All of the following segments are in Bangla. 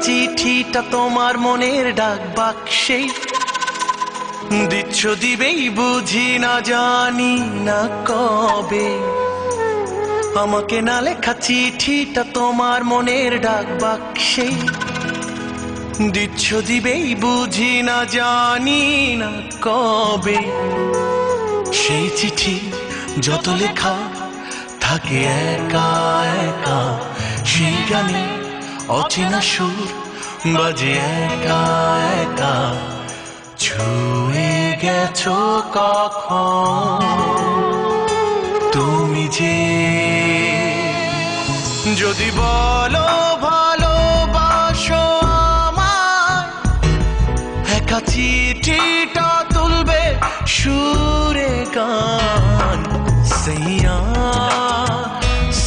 চিঠিটা তোমার মনের ডাক বাক্সে দিচ্ছ দিবেই বুঝি না জানি না কবে। আমাকে না লেখা চিঠিটা তোমার মনের ডাক বাক্সে দিচ্ছ দিবেই বুঝি না জানি না কবে। সেই চিঠি যত লেখা থাকে একা একা, সেই গানে অচেনা সুর বাজে একা একা। ছুঁয়ে গেছো কখন তুমি যে, যদি বলো ভালোবাসো আমায়, একা চিঠিটা তুলবে সুরে গান। সইয়া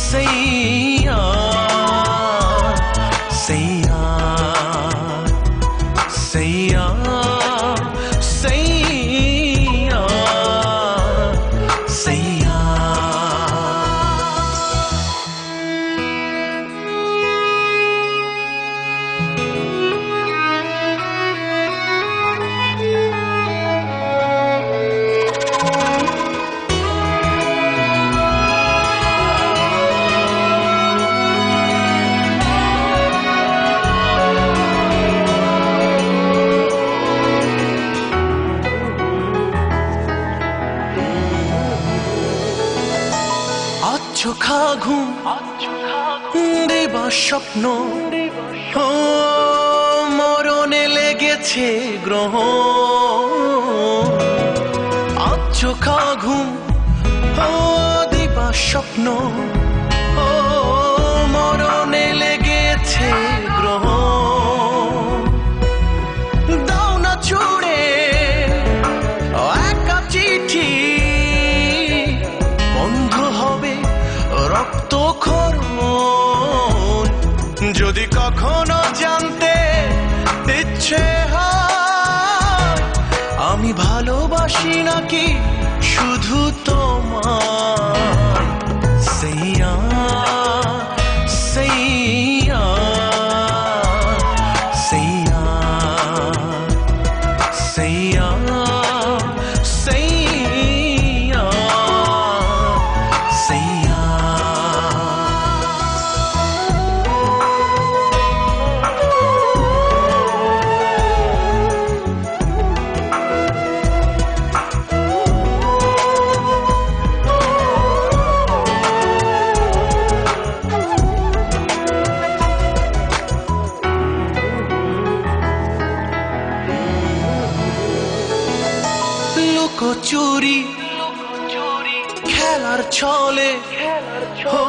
সইয়া সইয়া সইয়া सैया सैया। চোখা ঘুম দিবা স্বপ্ন, ও মরণে লেগেছে গ্রহ। চোখা ঘুম ও দিবা স্বপ্ন, ও মরণে লেগেছে গ্রহ। দাও না ছুড়ে একা চিঠি, বন্ধ হবে রক্তক্ষরণ। যদি কখনো জানতে ইচ্ছে হয় আমি ভালোবাসি নাকি শুধু তোমায়। সইয়া সইয়া সইয়া সইয়া সইয়া सैया। লুকোচুরি খেলার ছলে ও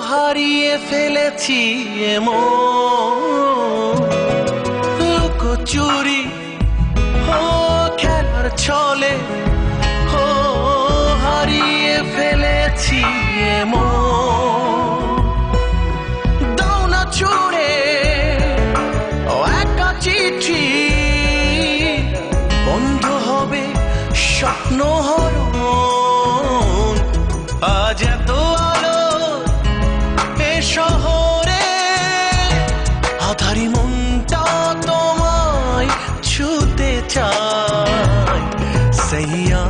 হারিয়ে ফেলেছি এমন। লুকোচুরি ও খেলার ছলে ও হারিয়ে ফেলেছি এমন। দাও না ছুড়ে একা চিঠি, বন্ধ হবে স্বপ্ন হরণ। আজ এত আলো এ শহরে, আধারি মনটা তোমায় ছুতে চায়। সইয়া